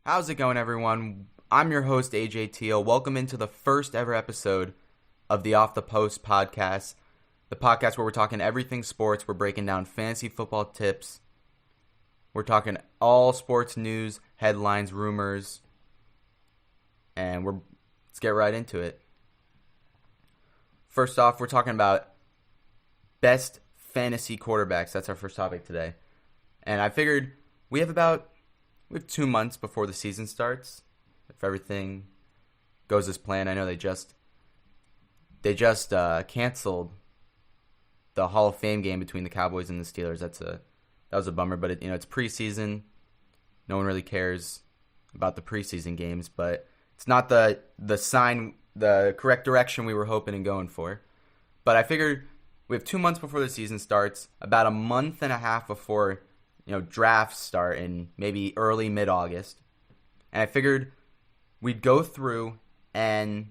How's it going, everyone? I'm your host, AJ Teal. Welcome into the first ever episode of the Off the Post podcast, the podcast where we're talking everything sports. We're breaking down fantasy football tips. We're talking all sports news, headlines, rumors, and let's get right into it. First off, we're talking about best fantasy quarterbacks. That's our first topic today. And I figured we have 2 months before the season starts. If everything goes as planned, I know they just canceled the Hall of Fame game between the Cowboys and the Steelers. That was a bummer, but it's preseason. No one really cares about the preseason games, but it's not the correct direction we were hoping and going for. But I figured we have 2 months before the season starts, about a month and a half before drafts start in maybe early mid-August. And I figured we'd go through and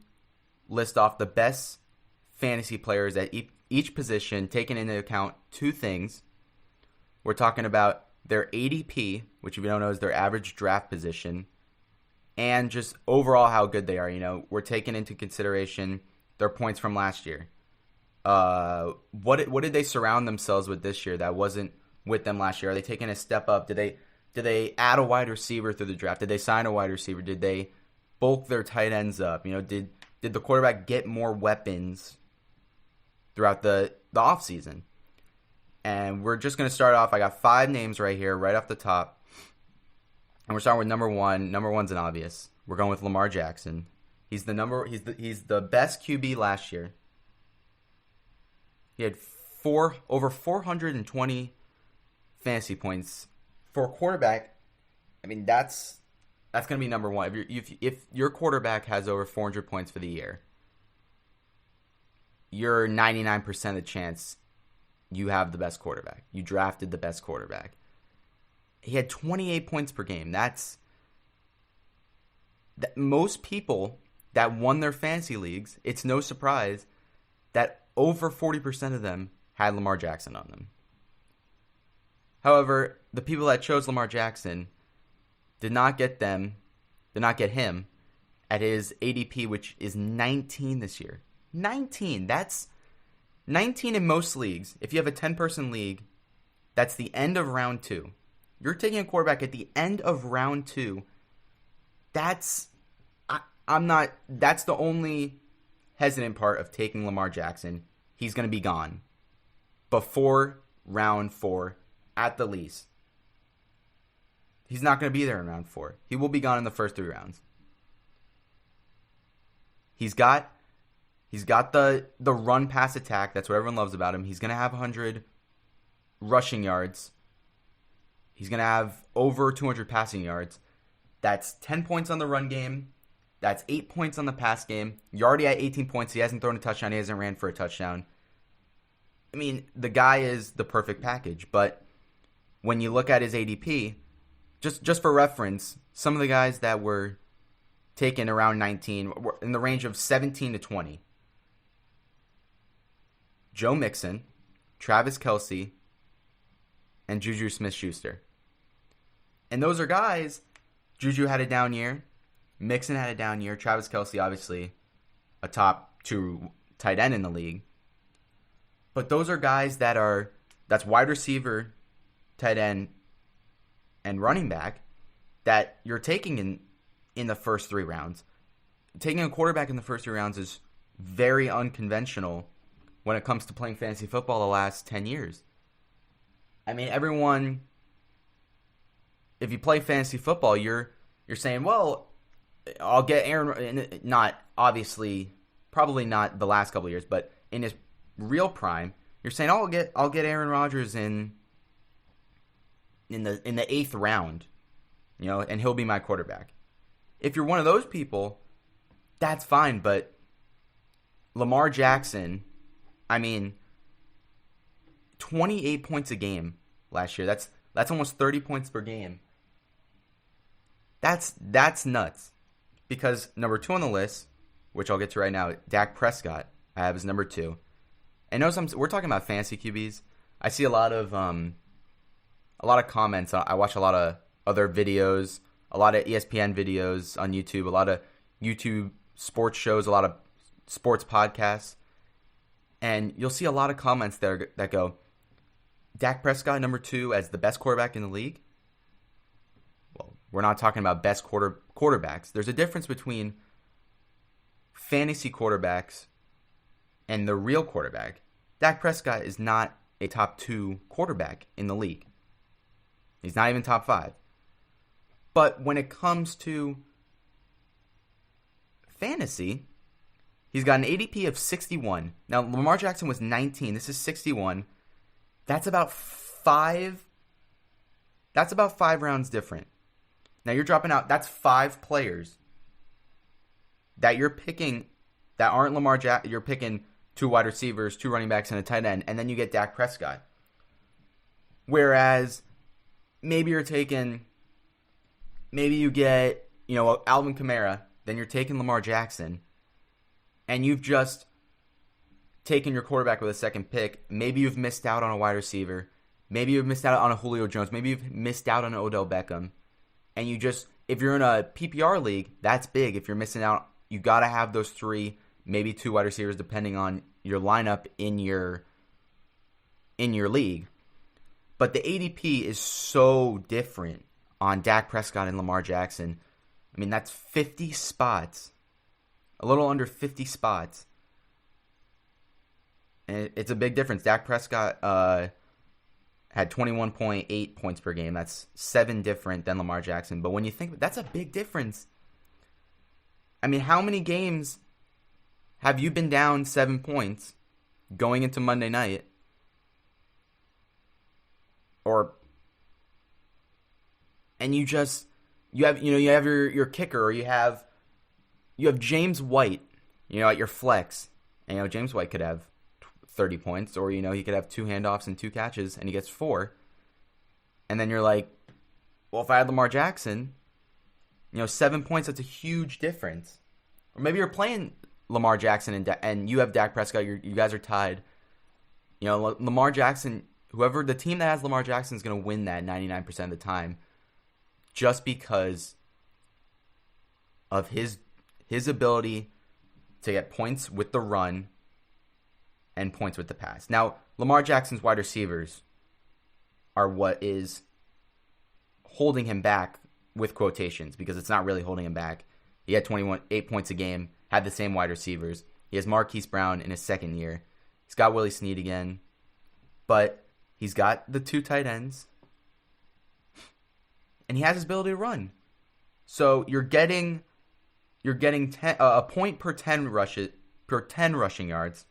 list off the best fantasy players at each position, taking into account two things. We're talking about their ADP, which if you don't know is their average draft position, and just overall how good they are. We're taking into consideration their points from last year. What did they surround themselves with this year that wasn't with them last year? Are they taking a step up? Did they add a wide receiver through the draft? Did they sign a wide receiver? Did they bulk their tight ends up? Did the quarterback get more weapons throughout the offseason? And we're just going to start off. I got 5 names right here, right off the top. And we're starting with number 1. Number 1's an obvious. We're going with Lamar Jackson. He's the best QB last year. He had over 420 fantasy points for a quarterback. I mean, that's going to be number 1. If your quarterback has over 400 points for the year, you're 99% of the chance you have the best quarterback. You drafted the best quarterback. He had 28 points per game. Most people that won their fantasy leagues, it's no surprise that over 40% of them had Lamar Jackson on them. However, the people that chose Lamar Jackson did not get him at his ADP, which is 19 this year. 19. That's 19 in most leagues. If you have a 10-person league, that's the end of round 2. You're taking a quarterback at the end of round 2. That's the only hesitant part of taking Lamar Jackson. He's going to be gone before round 4 at the least. He's not going to be there in round 4. He will be gone in the first 3 rounds. He's got the run pass attack. That's what everyone loves about him. He's going to have 100 rushing yards. He's going to have over 200 passing yards. That's 10 points on the run game. That's 8 points on the pass game. You're already at 18 points. He hasn't thrown a touchdown. He hasn't ran for a touchdown. I mean, the guy is the perfect package. But when you look at his ADP, just for reference, some of the guys that were taken around 19 were in the range of 17 to 20. Joe Mixon, Travis Kelce, and Juju Smith-Schuster. And those are guys, Juju had a down year, Mixon had a down year, Travis Kelce obviously a top 2 tight end in the league. But those are guys that's wide receiver, tight end, and running back that you're taking in the first 3 rounds. Taking a quarterback in the first 3 rounds is very unconventional when it comes to playing fantasy football the last 10 years. I mean, everyone, if you play fantasy football, you're saying, well, I'll get Aaron, not obviously, probably not the last couple of years, but in his real prime, you're saying, oh, I'll get Aaron Rodgers in the 8th round, and he'll be my quarterback. If you're one of those people, that's fine, but Lamar Jackson, I mean, 28 points a game last year. That's almost 30 points per game. That's nuts. Because number 2 on the list, which I'll get to right now, Dak Prescott, I have as number 2. And notice we're talking about fantasy QBs. I see a lot of comments. I watch a lot of other videos a lot of ESPN videos on YouTube, a lot of YouTube sports shows, a lot of sports podcasts, and you'll see a lot of comments that go, Dak Prescott number 2 as the best quarterback in the league. Well, we're not talking about best quarterbacks. There's a difference between fantasy quarterbacks and the real quarterback. Dak Prescott is not a top 2 quarterback in the league. He's not even top 5. But when it comes to fantasy, he's got an ADP of 61. Now, Lamar Jackson was 19. This is 61. That's about 5 rounds different. Now, you're dropping out. That's 5 players that you're picking that aren't Lamar Jackson. You're picking 2 wide receivers, 2 running backs, and a tight end, and then you get Dak Prescott. Whereas maybe you get, Alvin Kamara, then you're taking Lamar Jackson, and you've just taken your quarterback with a second pick. Maybe you've missed out on a wide receiver. Maybe you've missed out on a Julio Jones. Maybe you've missed out on an Odell Beckham. And if you're in a PPR league, that's big. If you're missing out, you got to have those 3, maybe 2 wide receivers, depending on your lineup in your league. But the ADP is so different on Dak Prescott and Lamar Jackson. I mean, that's 50 spots. A little under 50 spots. And it's a big difference. Dak Prescott had 21.8 points per game. That's 7 different than Lamar Jackson. But when you think, that's a big difference. I mean, how many games have you been down 7 points going into Monday night? And you have your kicker, or you have James White, at your flex. And James White could have 30 points, or he could have 2 handoffs and 2 catches and he gets 4. And then you're like, well, if I had Lamar Jackson, 7 points, that's a huge difference. Or maybe you're playing Lamar Jackson and you have Dak Prescott, you guys are tied. Lamar Jackson, whoever the team that has Lamar Jackson is going to win that 99% of the time, just because of his ability to get points with the run and points with the pass. Now, Lamar Jackson's wide receivers are what is holding him back, with quotations, because it's not really holding him back. He had 8 points a game, had the same wide receivers. He has Marquise Brown in his second year. He's got Willie Snead again, but he's got the 2 tight ends, and he has his ability to run. So you're getting a point per 10 rushing yards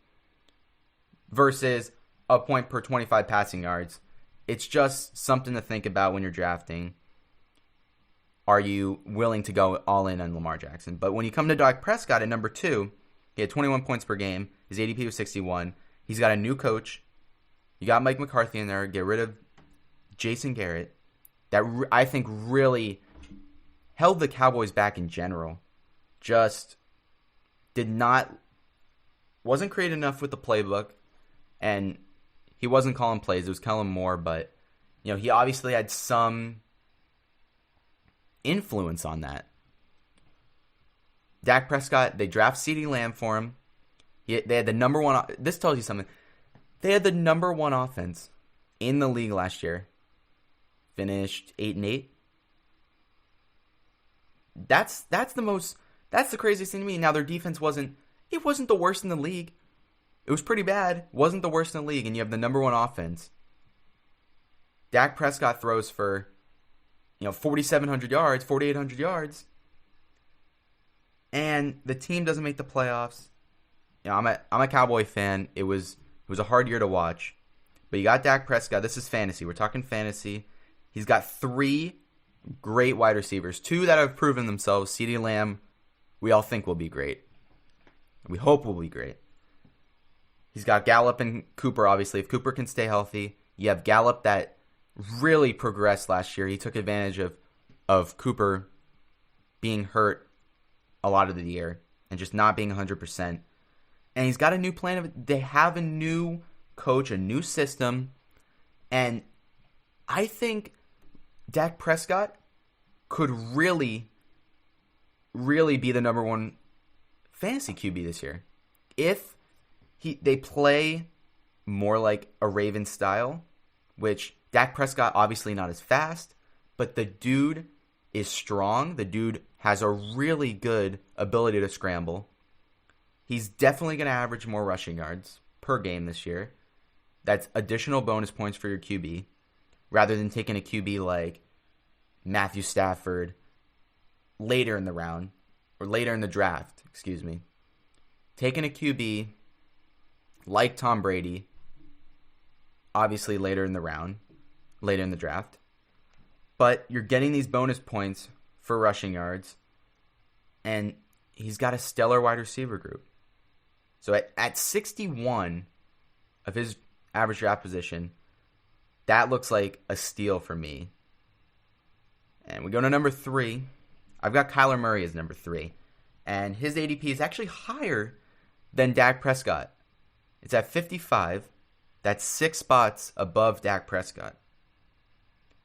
versus a point per 25 passing yards. It's just something to think about when you're drafting. Are you willing to go all in on Lamar Jackson? But when you come to Dak Prescott at number 2, he had 21 points per game. His ADP was 61. He's got a new coach. You got Mike McCarthy in there. Get rid of Jason Garrett. That I think really held the Cowboys back in general. Just wasn't creative enough with the playbook, and he wasn't calling plays. It was Kellen Moore, but he obviously had some influence on that. Dak Prescott, they draft CeeDee Lamb for him. They had the number 1. This tells you something. They had the number 1 offense in the league last year. Finished 8-8. That's the craziest thing to me. Now, their defense wasn't the worst in the league. It was pretty bad. Wasn't the worst in the league, and you have the number 1 offense. Dak Prescott throws for 4,700 yards, 4,800 yards, and the team doesn't make the playoffs. I'm a Cowboy fan. It was a hard year to watch, but you got Dak Prescott. This is fantasy. We're talking fantasy. He's got 3 great wide receivers, 2 that have proven themselves. CeeDee Lamb, we all think will be great. We hope will be great. He's got Gallup and Cooper, obviously. If Cooper can stay healthy, you have Gallup that really progressed last year. He took advantage of Cooper being hurt a lot of the year and just not being 100%. And he's got a new plan. They have a new coach, a new system. And I think Dak Prescott could really, really be the number one fantasy QB this year. If they play more like a Ravens style, which Dak Prescott obviously not as fast, but the dude is strong. The dude has a really good ability to scramble. He's definitely going to average more rushing yards per game this year. That's additional bonus points for your QB, rather than taking a QB like Matthew Stafford later in the round, or later in the draft, excuse me. Taking a QB like Tom Brady, obviously later in the round, later in the draft. But you're getting these bonus points for rushing yards, and he's got a stellar wide receiver group. So at 61 of his average draft position, that looks like a steal for me. And we go to number 3. I've got Kyler Murray as number 3. And his ADP is actually higher than Dak Prescott. It's at 55. That's 6 spots above Dak Prescott.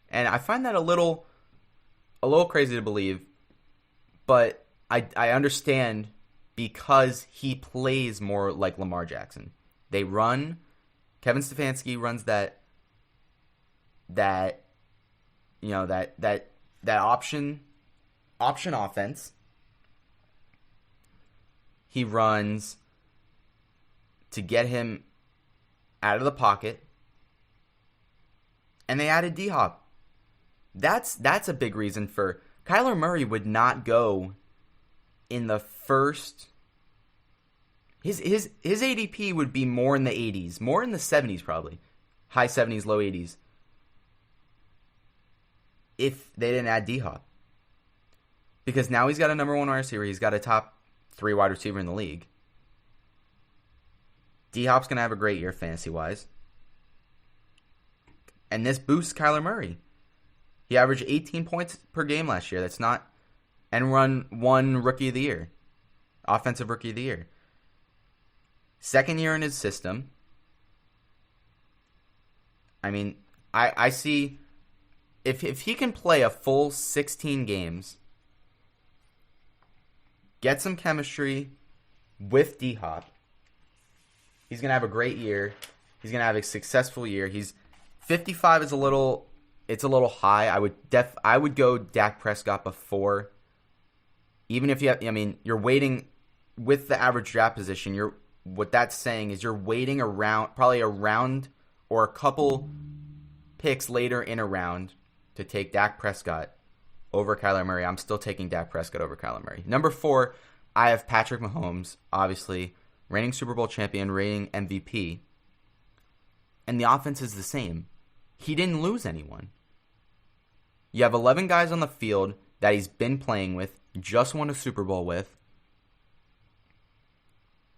And I find that a little crazy to believe, but I understand, because he plays more like Lamar Jackson. They run, Kevin Stefanski runs that option offense. He runs to get him out of the pocket, and they added D-Hop. That's a big reason for Kyler Murray would not go in the first. His ADP would be more in the 80s, more in the 70s probably, high 70s, low 80s, if they didn't add D-Hop. Because now he's got a number 1 wide receiver. He's got a top 3 wide receiver in the league. D-Hop's going to have a great year fantasy-wise. And this boosts Kyler Murray. He averaged 18 points per game last year. That's not... And won Rookie of the Year. Offensive Rookie of the Year. Second year in his system. I mean, I see... If he can play a full 16 games, get some chemistry with D-Hop, he's going to have a great year. He's going to have a successful year. 55 is a little high. I would go Dak Prescott before, even if you're waiting with the average draft position. What that's saying is you're waiting probably a round or a couple picks later in a round to take Dak Prescott over Kyler Murray. I'm still taking Dak Prescott over Kyler Murray. Number 4, I have Patrick Mahomes, obviously reigning Super Bowl champion, reigning MVP. And the offense is the same. He didn't lose anyone. You have 11 guys on the field that he's been playing with, just won a Super Bowl with.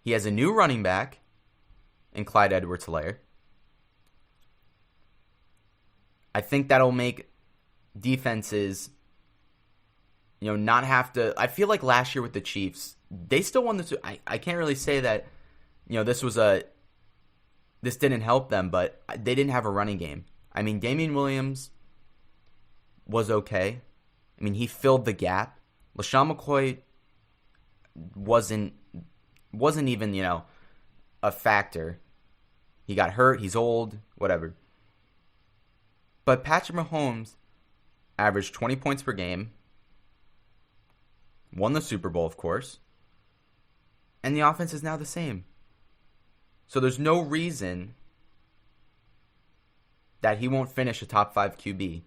He has a new running back in Clyde Edwards-Helaire. I think that'll make defenses, not have to... I feel like last year with the Chiefs, they still won the... I can't really say that, this didn't help them, but they didn't have a running game. I mean, Damian Williams was okay. I mean, he filled the gap. LaShawn McCoy wasn't even, a factor. He got hurt. He's old. Whatever. But Patrick Mahomes averaged 20 points per game. Won the Super Bowl, of course. And the offense is now the same. So there's no reason that he won't finish a top 5 QB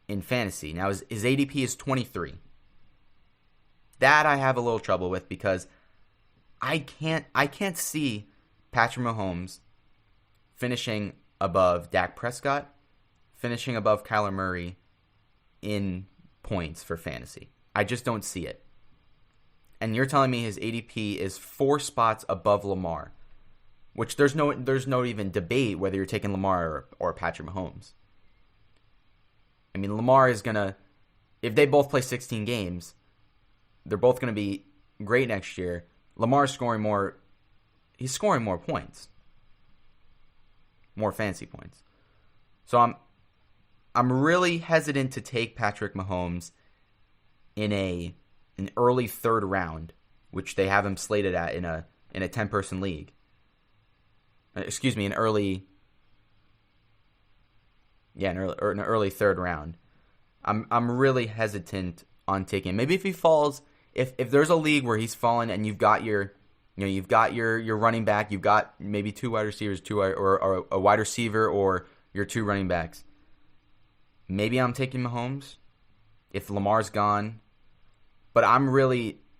in fantasy. Now, his ADP is 23. That I have a little trouble with, because I can't see Patrick Mahomes finishing above Dak Prescott, finishing above Kyler Murray in points for fantasy. I just don't see it. And you're telling me his ADP is 4 spots above Lamar, which there's no even debate whether you're taking Lamar or Patrick Mahomes. I mean, Lamar is gonna, if they both play 16 games, they're both gonna be great next year. Lamar's scoring more. He's scoring more points, more fantasy points. So I'm really hesitant to take Patrick Mahomes in an early third round, which they have him slated at in a 10-person league. Excuse me, an early third round. I'm really hesitant on taking him. Maybe if he falls, if there's a league where he's fallen and you've got your running back, you've got maybe two wide receivers, or a wide receiver, or your two running backs. Maybe I'm taking Mahomes if Lamar's gone. But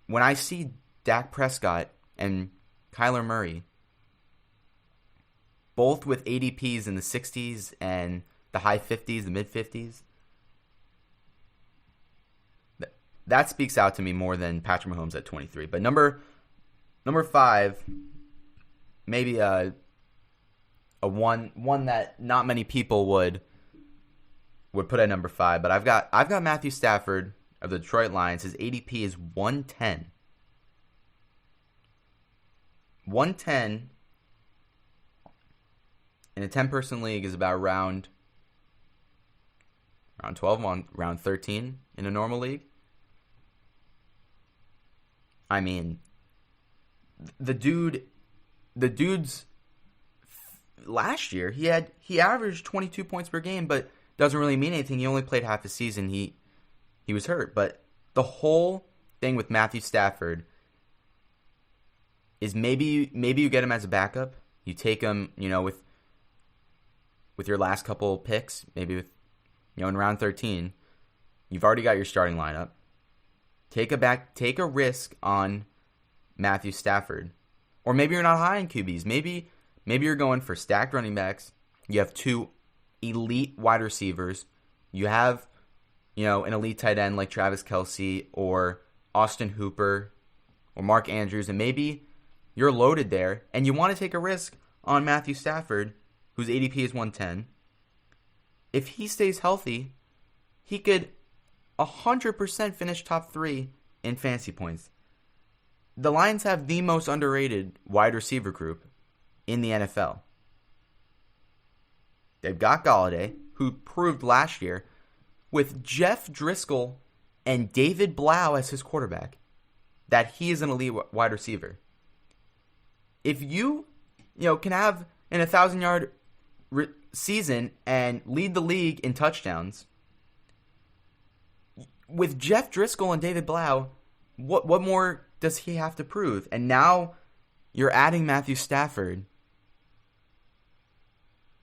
when I see Dak Prescott and Kyler Murray, both with ADPs in the 60s and the high 50s, the mid 50s, that speaks out to me more than Patrick Mahomes at 23. But number 5, maybe a one that not many people would put at number 5. But I've got Matthew Stafford of the Detroit Lions. His ADP is 110. 110 in a 10-person league is about round 12, round 13 in a normal league. I mean, the dude's last year he averaged 22 points per game, but doesn't really mean anything. He only played half the season. He was hurt, but the whole thing with Matthew Stafford is maybe you get him as a backup. You take him, with your last couple picks, maybe with in round 13, you've already got your starting lineup. Take a risk on Matthew Stafford. Or maybe you're not high in QBs. Maybe you're going for stacked running backs. You have two elite wide receivers. You have, an elite tight end like Travis Kelce or Austin Hooper or Mark Andrews, and maybe you're loaded there and you want to take a risk on Matthew Stafford, whose ADP is 110. If he stays healthy, he could 100% finish top 3 in fantasy points. The Lions have the most underrated wide receiver group in the NFL. They've got Galladay, who proved last year with Jeff Driscoll and David Blau as his quarterback that he is an elite wide receiver. If you can have an 1,000-yard season and lead the league in touchdowns, with Jeff Driscoll and David Blau, what more does he have to prove? And now you're adding Matthew Stafford.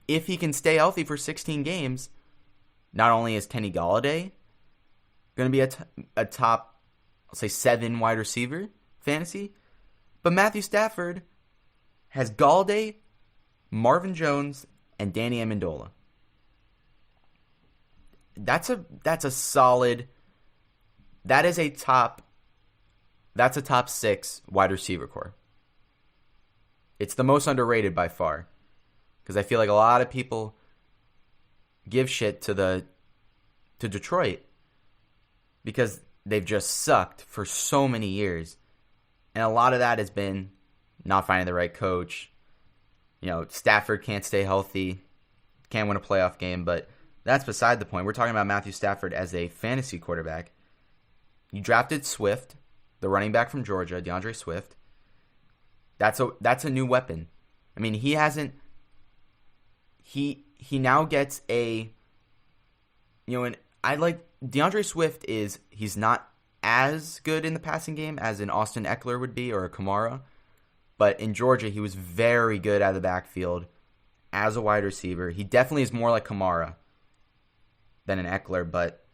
If he can stay healthy for 16 games, not only is Kenny Galladay going to be a top, I'll say 7 wide receiver fantasy, but Matthew Stafford has Galladay, Marvin Jones, and Danny Amendola. That's a solid. That's a top 6 wide receiver core. It's the most underrated by far, because I feel like a lot of people give shit to Detroit because they've just sucked for so many years, and a lot of that has been not finding the right coach. Stafford can't stay healthy, can't win a playoff game, but that's beside the point. We're talking about Matthew Stafford as a fantasy quarterback. You drafted Swift, the running back from Georgia, DeAndre Swift. That's a new weapon. I mean, he now gets and I like DeAndre Swift he's not as good in the passing game as an Austin Eckler would be or a Kamara. But in Georgia, he was very good out of the backfield as a wide receiver. He definitely is more like Kamara than an Eckler. But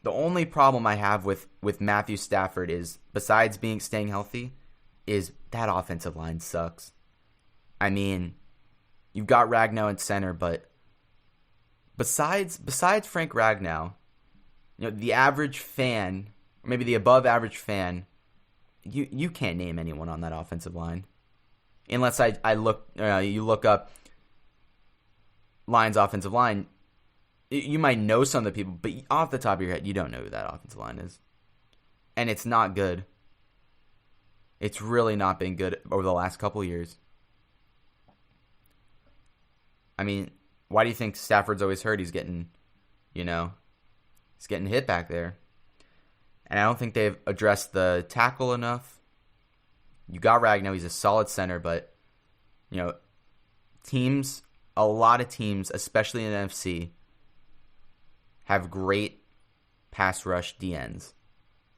the only problem I have with Matthew Stafford is, besides staying healthy, is that offensive line sucks. I mean, you've got Ragnow at center, but besides Frank Ragnow, the average fan, or maybe the above average fan, you can't name anyone on that offensive line, unless you look up Lions offensive line. You might know some of the people, but off the top of your head, you don't know who that offensive line is, and it's not good. It's really not been good over the last couple years. I mean, why do you think Stafford's always hurt? He's getting hit back there. And I don't think they've addressed the tackle enough. You got Ragnow. He's a solid center, but, a lot of teams, especially in the NFC, have great pass rush DNs.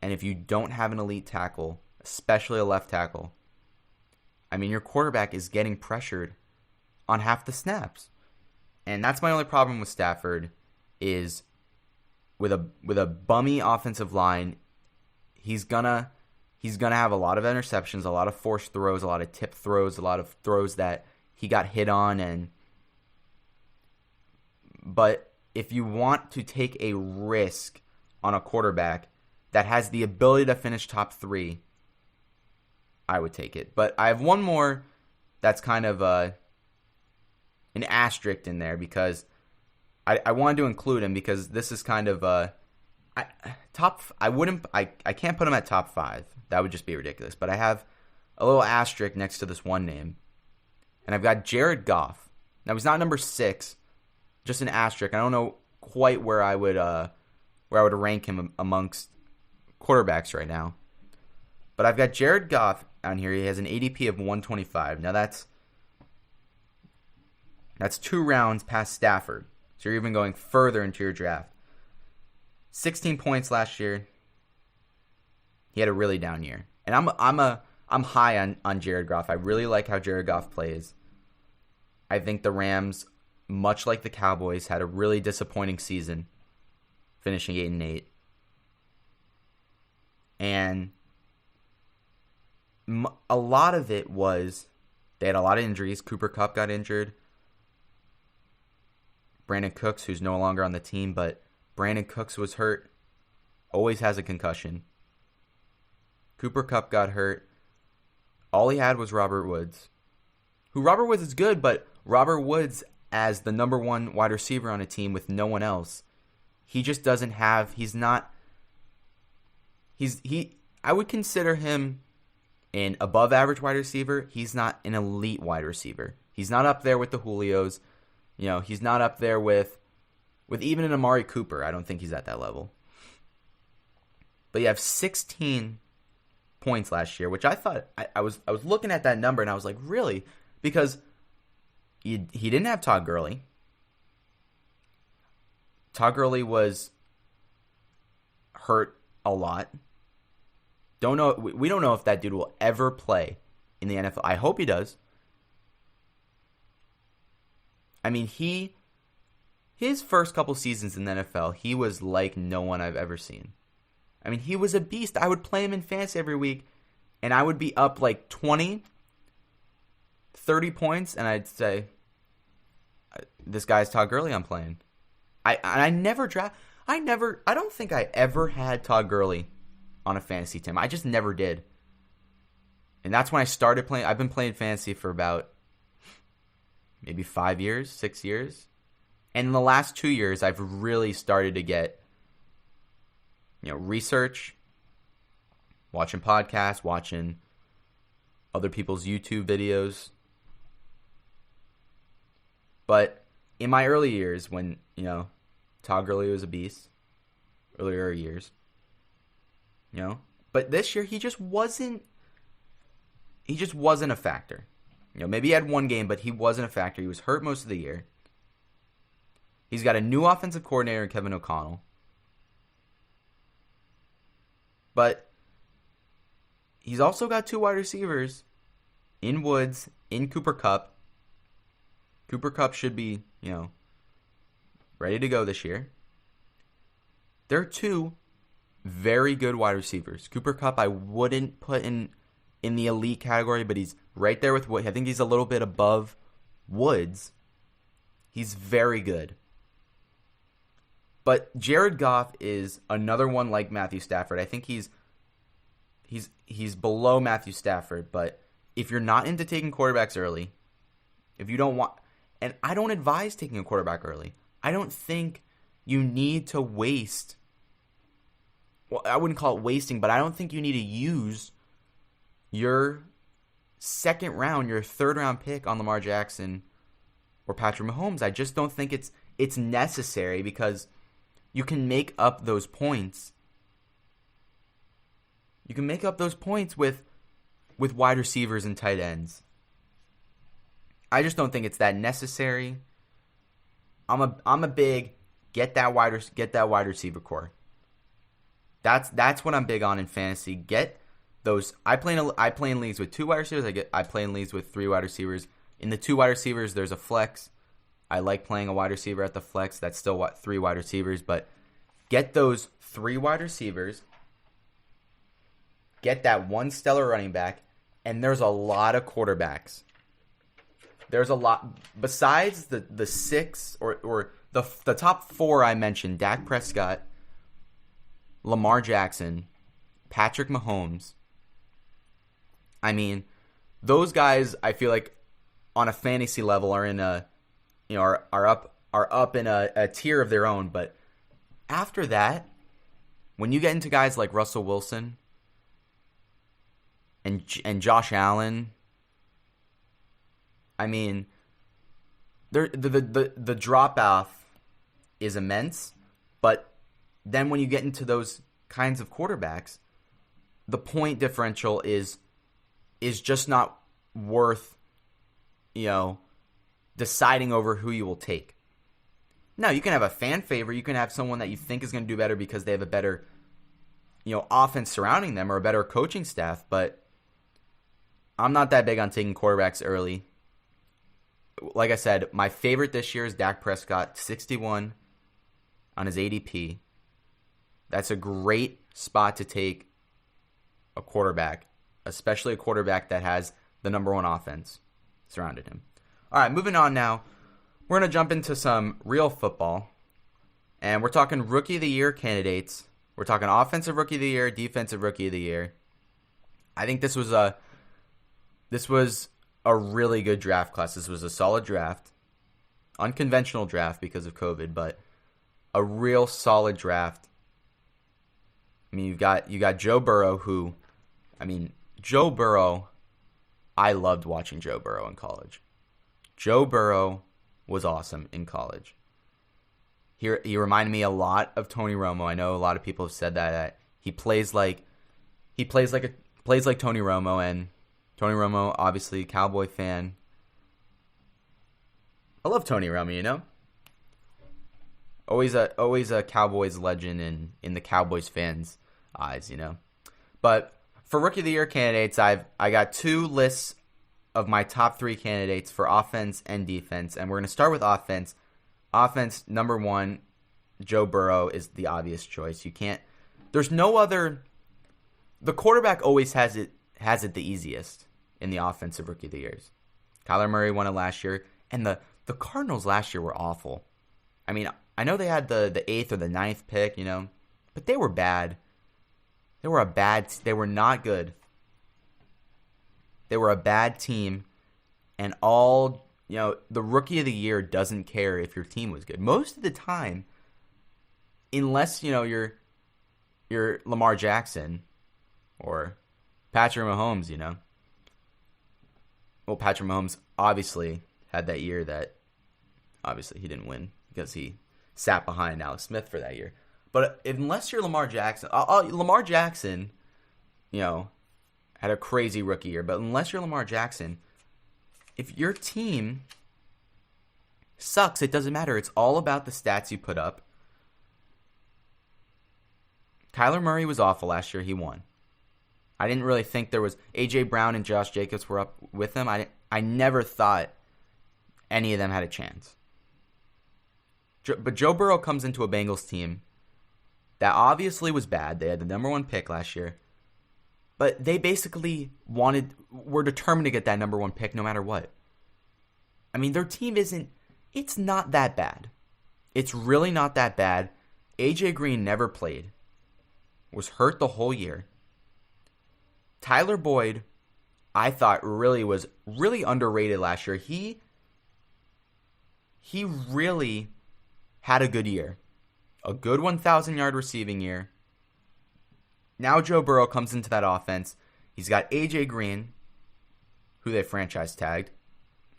And if you don't have an elite tackle, especially a left tackle, your quarterback is getting pressured on half the snaps. And that's my only problem with Stafford is with a bummy offensive line, he's gonna have a lot of interceptions, a lot of forced throws, a lot of tip throws, a lot of throws that he got hit on. But if you want to take a risk on a quarterback that has the ability to finish top 3, I would take it. But I have one more that's kind of an asterisk in there because I wanted to include him because this is kind of I can't put him at top 5. That would just be ridiculous. But I have a little asterisk next to this one name. And I've got Jared Goff. Now he's not number 6, just an asterisk. I don't know quite where I would rank him amongst quarterbacks right now. But I've got Jared Goff on here. He has an ADP of 125. Now that's 2 rounds past Stafford. So you're even going further into your draft. 16 points last year. He had a really down year. And I'm high on Jared Goff. I really like how Jared Goff plays. I think the Rams, much like the Cowboys, had a really disappointing season, finishing 8-8. And a lot of it was they had a lot of injuries. Cooper Kupp got injured. Brandon Cooks, who's no longer on the team, but Brandon Cooks was hurt. Always has a concussion. Cooper Kupp got hurt. All he had was Robert Woods. Robert Woods is good, but Robert Woods as the number 1 wide receiver on a team with no one else, he just doesn't have, I would consider him an above average wide receiver. He's not an elite wide receiver. He's not up there with the Julios. He's not up there with even an Amari Cooper. I don't think he's at that level. But you have 16 points last year, which I thought I was looking at that number and I was like, really? Because he didn't have Todd Gurley. Todd Gurley was hurt a lot. We don't know if that dude will ever play in the NFL. I hope he does. His first couple seasons in the NFL, he was like no one I've ever seen. He was a beast. I would play him in fantasy every week, and I would be up like 20, 30 points, and I'd say, this guy's Todd Gurley I'm playing. I don't think I ever had Todd Gurley on a fantasy team. I just never did. And that's when I started playing. I've been playing fantasy for about maybe 5 years, 6 years. And in the last 2 years, I've really started to get, research, watching podcasts, watching other people's YouTube videos. But in my early years, when, Todd Gurley was a beast, earlier years, but this year he just wasn't a factor. Maybe he had one game, but he wasn't a factor. He was hurt most of the year. He's got a new offensive coordinator in Kevin O'Connell. But he's also got 2 wide receivers in Woods, in Cooper Kupp. Cooper Kupp should be, ready to go this year. They're 2 very good wide receivers. Cooper Kupp I wouldn't put in the elite category, but he's right there with Woods. I think he's a little bit above Woods. He's very good. But Jared Goff is another one like Matthew Stafford. I think he's below Matthew Stafford, but if you're not into taking quarterbacks early, if you don't want, and I don't advise taking a quarterback early. I don't think you need to waste, well, I wouldn't call it wasting, but I don't think you need to use your second round, your third round pick on Lamar Jackson or Patrick Mahomes. I just don't think it's necessary because you can make up those points. You can make up those points with wide receivers and tight ends. I just don't think it's that necessary. I'm a big get that wide receiver core. That's what I'm big on in fantasy. Get those. I play in leagues with 2 wide receivers. I play in leagues with 3 wide receivers. In the 2 wide receivers, there's a flex. I like playing a wide receiver at the flex. That's still 3 wide receivers, but get those 3 wide receivers. Get that one stellar running back, and there's a lot of quarterbacks. There's a lot besides the 6 or the top 4 I mentioned: Dak Prescott, Lamar Jackson, Patrick Mahomes. I mean, those guys I feel like on a fantasy level are in a are up in a tier of their own. But after that, when you get into guys like Russell Wilson and Josh Allen, I mean, the drop off is immense. But then when you get into those kinds of quarterbacks, the point differential is just not worth, deciding over who you will take. Now, you can have a fan favorite. You can have someone that you think is going to do better because they have a better, offense surrounding them or a better coaching staff. But I'm not that big on taking quarterbacks early. Like I said, my favorite this year is Dak Prescott, 61 on his ADP. That's a great spot to take a quarterback, especially a quarterback that has the number 1 offense surrounded him. All right, moving on now. We're going to jump into some real football, and we're talking Rookie of the Year candidates. We're talking Offensive Rookie of the Year, Defensive Rookie of the Year. I think this was a really good draft class. This was a solid draft. Unconventional draft because of COVID, but a real solid draft. I mean, you got Joe Burrow, I loved watching Joe Burrow in college. Joe Burrow was awesome in college. He reminded me a lot of Tony Romo. I know a lot of people have said that he plays like Tony Romo, and Tony Romo, obviously Cowboy fan. I love Tony Romo, Always a Cowboys legend in the Cowboys fans' eyes, But for Rookie of the Year candidates, I got 2 lists of my top 3 candidates for offense and defense, and we're going to start with offense. Offense, number 1, Joe Burrow is the obvious choice. There's no other. The quarterback always has it the easiest in the Offensive Rookie of the Years. Kyler Murray won it last year, and the Cardinals last year were awful. I mean, I know they had the 8th or the 9th pick, but they were bad. They were not good. They were a bad team, and the Rookie of the Year doesn't care if your team was good. Most of the time, unless, you're Lamar Jackson or Patrick Mahomes, Well, Patrick Mahomes obviously had that year that obviously he didn't win because he sat behind Alex Smith for that year. But unless you're Lamar Jackson, Lamar Jackson, had a crazy rookie year. But unless you're Lamar Jackson, if your team sucks, it doesn't matter. It's all about the stats you put up. Kyler Murray was awful last year. He won. I didn't really think there was A.J. Brown and Josh Jacobs were up with him. I never thought any of them had a chance. But Joe Burrow comes into a Bengals team that obviously was bad. They had the number 1 pick last year. But they basically were determined to get that number 1 pick no matter what. I mean, their team it's not that bad. It's really not that bad. A.J. Green never played. Was hurt the whole year. Tyler Boyd, I thought was really underrated last year. He really had a good year. A good 1,000-yard receiving year. Now Joe Burrow comes into that offense. He's got A.J. Green, who they franchise tagged,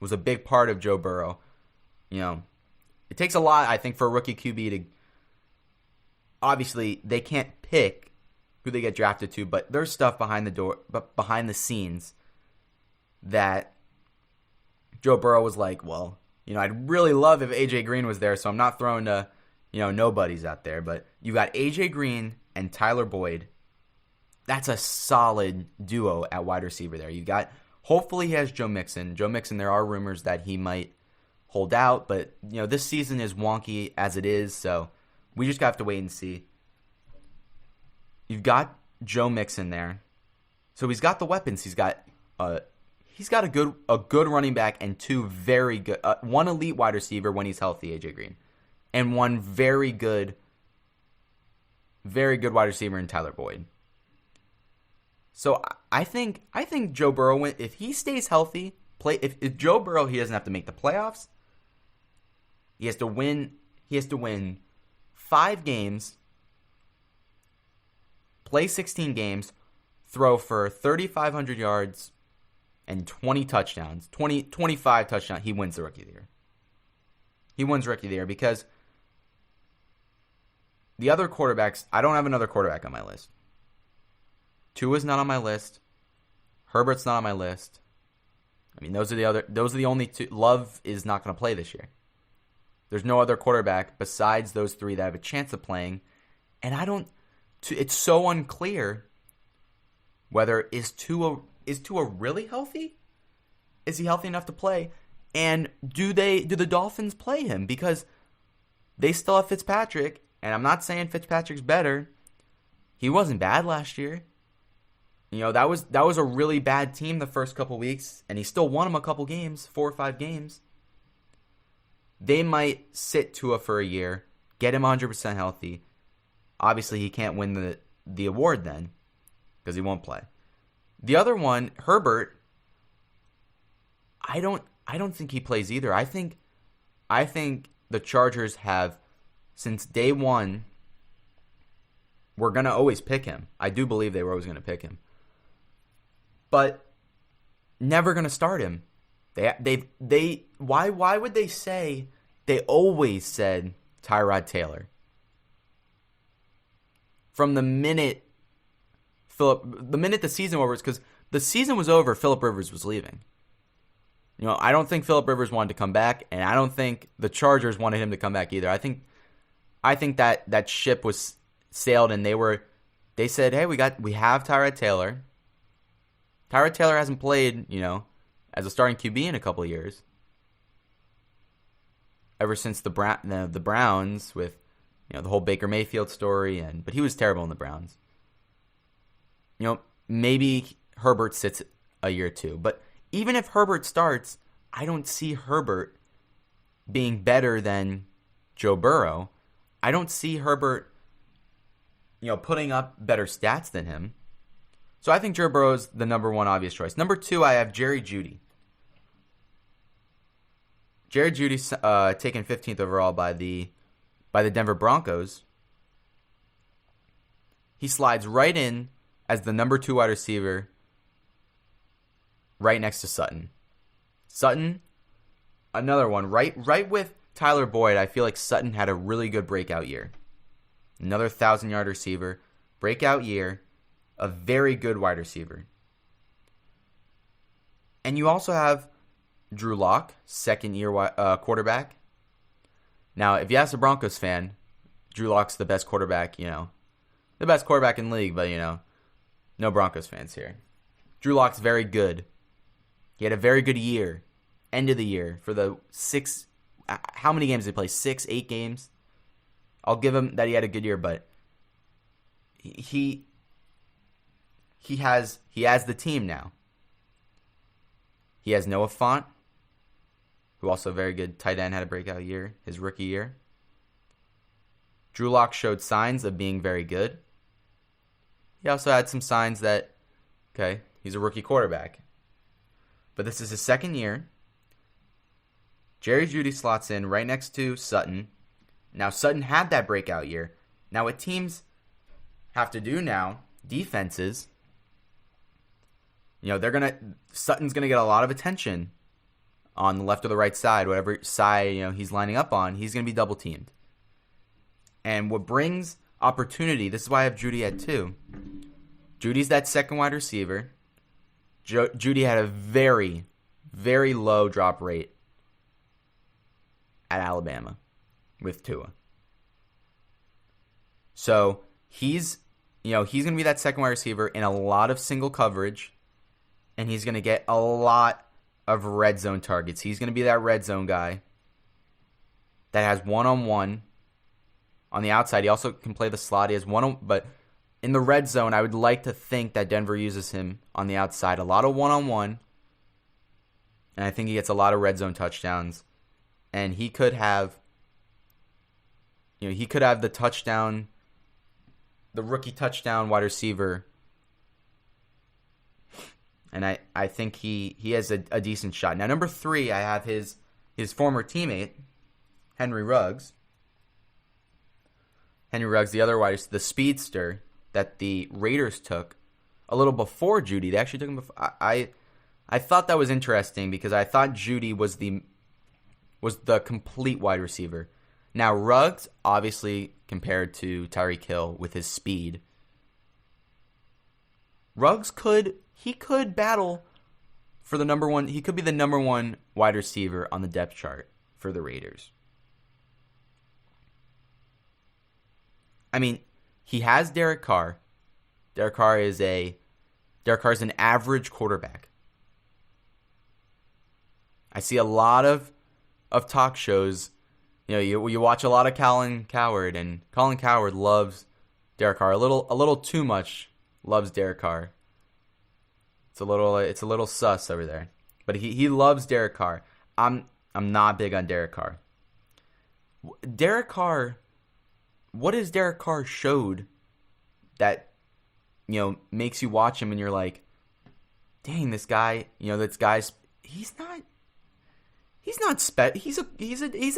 was a big part of Joe Burrow. it takes a lot, I think, for a rookie QB to, obviously, they can't pick who they get drafted to, but there's stuff behind the scenes that Joe Burrow was like, well, I'd really love if AJ Green was there, so I'm not throwing nobodies out there. But you got AJ Green and Tyler Boyd. That's a solid duo at wide receiver there. Hopefully he has Joe Mixon. Joe Mixon, there are rumors that he might hold out, but this season is wonky as it is, so we just have to wait and see. You've got Joe Mixon there, so he's got the weapons. He's got a good running back and two very good, one elite wide receiver when he's healthy, AJ Green, and one very good wide receiver in Tyler Boyd. So I think Joe Burrow, if he stays healthy, if Joe Burrow, he doesn't have to make the playoffs. He has to win 5 games, play 16 games, throw for 3,500 yards and 20 touchdowns, 25 touchdowns. He wins the Rookie of the Year. He wins Rookie of the Year because the other quarterbacks, I don't have another quarterback on my list. Tua's not on my list. Herbert's not on my list. I mean, those are the only two. Love is not going to play this year. There's no other quarterback besides those 3 that have a chance of playing. And it's so unclear whether is Tua really healthy? Is he healthy enough to play? And do the Dolphins play him? Because they still have Fitzpatrick, and I'm not saying Fitzpatrick's better. He wasn't bad last year. That was a really bad team the first couple weeks, and he still won them a couple games, 4 or 5 games. They might sit Tua for a year, get him 100% healthy. Obviously, he can't win the award then because he won't play. The other one, Herbert, I don't think he plays either. I think the Chargers have, since day one, we're going to always pick him. I do believe they were always going to pick him. But never going to start him. Why would they say they always said Tyrod Taylor? From the minute the season was over, because the season was over, Phillip Rivers was leaving. I don't think Phillip Rivers wanted to come back, and I don't think the Chargers wanted him to come back either. I think that ship was sailed, and they said, hey, we have Tyrod Taylor. Tyrod Taylor hasn't played, as a starting QB in a couple of years. Ever since the Browns with, the whole Baker Mayfield story, but he was terrible in the Browns. Maybe Herbert sits a year or two. But even if Herbert starts, I don't see Herbert being better than Joe Burrow. I don't see Herbert, putting up better stats than him. So I think Joe Burrow is the number 1 obvious choice. Number 2, I have Jerry Jeudy. Jerry Jeudy's taken 15th overall by the Denver Broncos. He slides right in as the number 2 wide receiver, right next to Sutton. Sutton, another one, right with Tyler Boyd. I feel like Sutton had a really good breakout year. Another 1,000-yard receiver, breakout year. A very good wide receiver. And you also have Drew Lock, second-year quarterback. Now, if you ask a Broncos fan, Drew Lock's the best quarterback, the best quarterback in the league, but, no Broncos fans here. Drew Lock's very good. He had a very good year, end of the year, for the 6, how many games did he play? 6, 8 games? I'll give him that he had a good year, but he has the team now. He has Noah Fant, who also very good tight end, had a breakout year, his rookie year. Drew Lock showed signs of being very good. He also had some signs that, he's a rookie quarterback. But this is his second year. Jerry Jeudy slots in right next to Sutton. Now, Sutton had that breakout year. Now, what teams have to do now, defenses, Sutton's going to get a lot of attention on the left or the right side, whatever side he's lining up on, he's going to be double teamed. And what brings opportunity, this is why I have Jeudy at 2. Judy's that second wide receiver. Jeudy had a very, very low drop rate at Alabama with Tua. So he's going to be that second wide receiver in a lot of single coverage, and he's going to get a lot of red zone targets. He's going to be that red zone guy that has one-on-one on the outside. He also can play the slot. He has but in the red zone, I would like to think that Denver uses him on the outside. A lot of one-on-one, and I think he gets a lot of red zone touchdowns. And he could have, the touchdown, the rookie touchdown wide receiver. And I think he has a decent shot. Now, number 3, I have his former teammate, Henry Ruggs. Henry Ruggs, the other wide receiver, the speedster that the Raiders took a little before Jeudy. They actually took him before. I thought that was interesting because I thought Jeudy was the complete wide receiver. Now, Ruggs, obviously, compared to Tyreek Hill with his speed, Ruggs could battle for the number one. He could be the number 1 wide receiver on the depth chart for the Raiders. I mean, he has Derek Carr. Derek Carr is an average quarterback. I see a lot of talk shows. You watch a lot of Colin Cowherd, and Colin Cowherd loves Derek Carr a little too much. Loves Derek Carr. It's a little sus over there, but he loves Derek Carr. I'm not big on Derek Carr. Derek Carr. What has Derek Carr showed that makes you watch him and you're like, dang, this guy, he's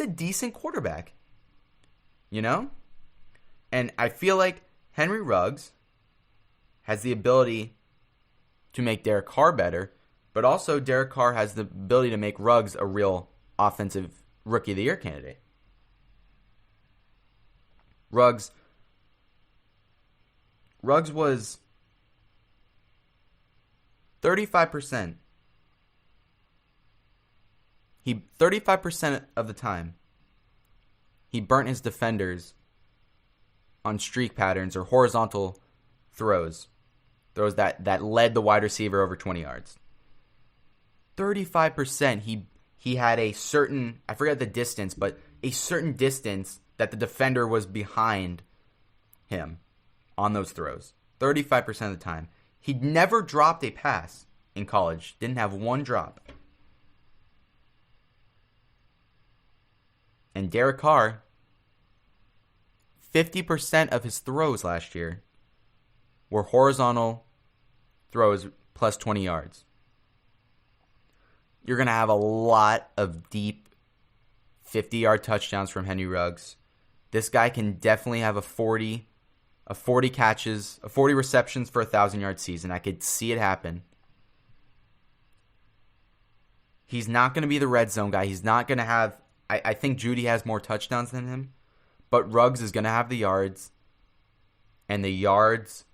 a decent quarterback, And I feel like Henry Ruggs has the ability to make Derek Carr better, but also Derek Carr has the ability to make Ruggs a real offensive Rookie of the Year candidate. Ruggs was 35%. 35% of the time, he burnt his defenders on streak patterns or horizontal throws that led the wide receiver over 20 yards. 35%, he had a certain, I forget the distance, but a certain distance that the defender was behind him on those throws. 35% of the time. He'd never dropped a pass in college. Didn't have one drop. And Derek Carr, 50% of his throws last year were horizontal throws plus 20 yards. You're going to have a lot of deep 50-yard touchdowns from Henry Ruggs. This guy can definitely have a 40 catches, 40 receptions for a 1,000-yard season. I could see it happen. He's not going to be the red zone guy. He's not going to have, I think Jeudy has more touchdowns than him, but Ruggs is going to have the yards, and the yards,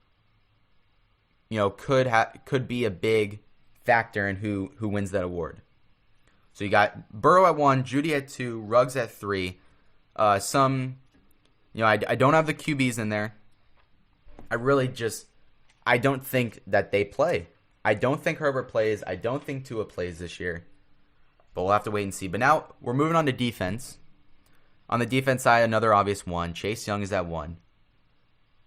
could be a big factor in who wins that award. So you got Burrow at 1, Jeudy at 2, Ruggs at 3. I don't have the QBs in there. I don't think that they play. I don't think Herbert plays. I don't think Tua plays this year. But we'll have to wait and see. But now we're moving on to defense. On the defense side, another obvious one. Chase Young is at 1.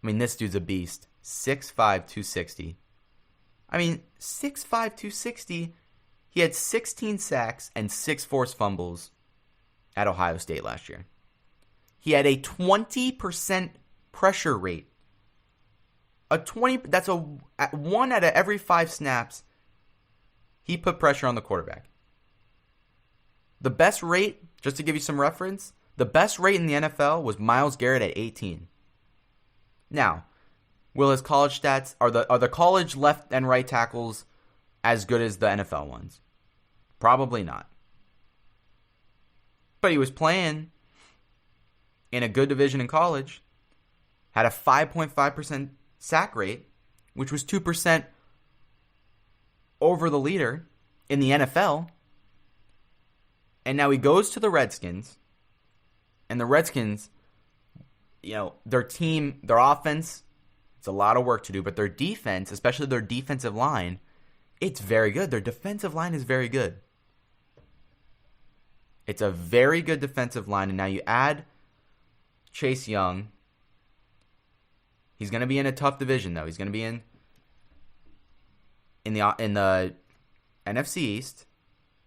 I mean, this dude's a beast. 6'5", 260. I mean, 6'5", 260. He had 16 sacks and 6 forced fumbles at Ohio State last year. He had a 20% pressure rate. That's a 1 out of every 5 snaps. He put pressure on the quarterback. The best rate, just to give you some reference, the best rate in the NFL was Myles Garrett at 18. Now, will his college stats, are the college left and right tackles as good as the NFL ones? Probably not. But he was playing in a good division in college, had a 5.5% sack rate, which was 2% over the leader in the NFL. And now he goes to the Redskins, and the Redskins, their team, their offense, it's a lot of work to do, but their defense, especially their defensive line, it's very good. Their defensive line is very good. It's a very good defensive line, and now you add Chase Young. He's going to be in a tough division, though. He's going to be in the NFC East,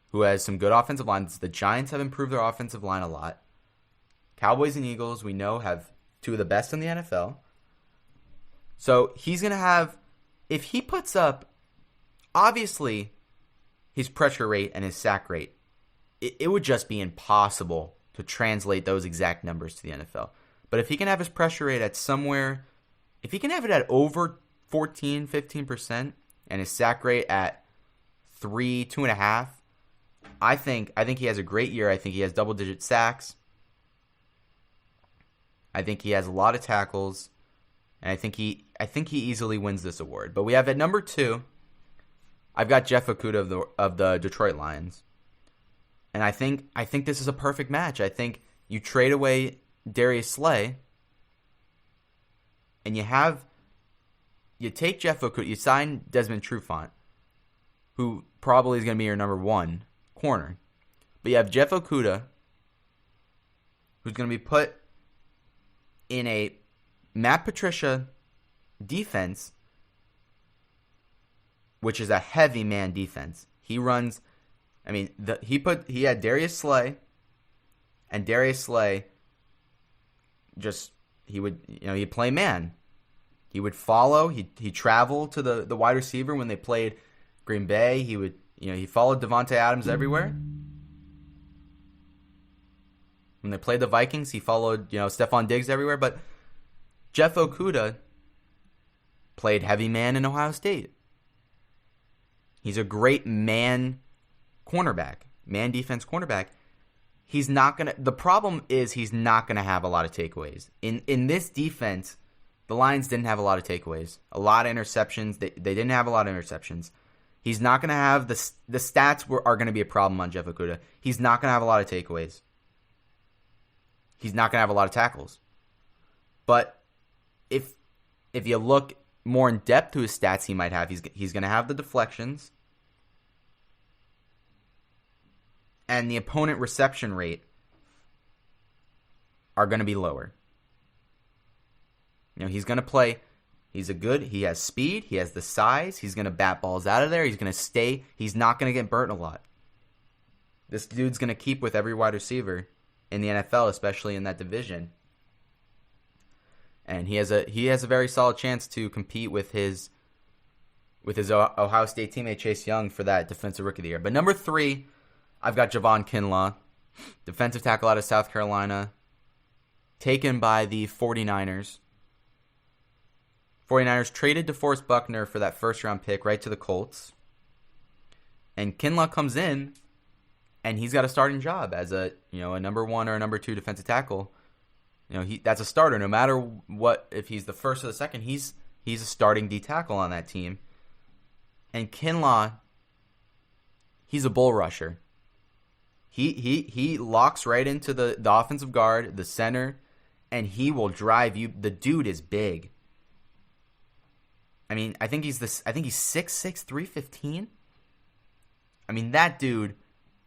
who has some good offensive lines. The Giants have improved their offensive line a lot. Cowboys and Eagles, we know, have two of the best in the NFL. So he's going to have, if he puts up, obviously, his pressure rate and his sack rate, it would just be impossible to translate those exact numbers to the NFL. But if he can have his pressure rate at somewhere, if he can have it at over 14, 15%, and his sack rate at 3, 2.5, I think he has a great year. I think he has double-digit sacks. I think he has a lot of tackles, and I think he easily wins this award. But we have at number 2, I've got Jeff Okudah of the Detroit Lions. And I think this is a perfect match. I think you trade away Darius Slay, and you take Jeff Okudah, you sign Desmond Trufant, who probably is going to be your number 1 corner. But you have Jeff Okudah, who's going to be put in a Matt Patricia defense, which is a heavy man defense. He runs, he had Darius Slay, and Darius Slay he'd play man. He would follow, he'd travel to the wide receiver when they played Green Bay. He followed Devontae Adams everywhere. When they played the Vikings, he followed, Stephon Diggs everywhere. But Jeff Okudah played heavy man in Ohio State. He's a great man defense cornerback. The problem is he's not going to have a lot of takeaways. In this defense, the Lions didn't have a lot of takeaways. A lot of interceptions. They didn't have a lot of interceptions. He's not going to have the stats are going to be a problem on Jeff Okudah. He's not going to have a lot of takeaways. He's not going to have a lot of tackles. But if you look more in depth to his stats, he might have. He's going to have the deflections, and the opponent reception rate are going to be lower. He's going to play. He has speed. He has the size. He's going to bat balls out of there. He's going to stay. He's not going to get burnt a lot. This dude's going to keep with every wide receiver in the NFL, especially in that division. And he has a very solid chance to compete with his Ohio State teammate Chase Young for that Defensive Rookie of the Year. But number 3, I've got Javon Kinlaw, defensive tackle out of South Carolina, taken by the 49ers. 49ers traded DeForest Buckner for that first-round pick right to the Colts. And Kinlaw comes in, and he's got a starting job as a number 1 or a number 2 defensive tackle. That's a starter. No matter what, if he's the first or the second, he's a starting D tackle on that team. And Kinlaw, he's a bull rusher. He locks right into the offensive guard, the center, and he will drive you. The dude is big. I think he's 6'6", 315. That dude,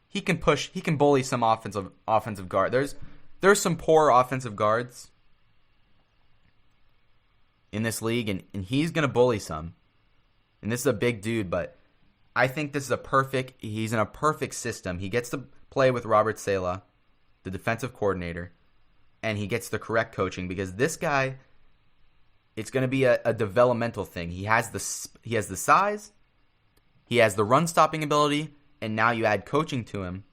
he can bully some offensive guard. There's some poor offensive guards in this league, and he's going to bully some. And this is a big dude, but I think this is he's in a perfect system. He gets to play with Robert Saleh, the defensive coordinator, and he gets the correct coaching because this guy, it's going to be a developmental thing. He has the size, he has the run stopping ability, and now you add coaching to him.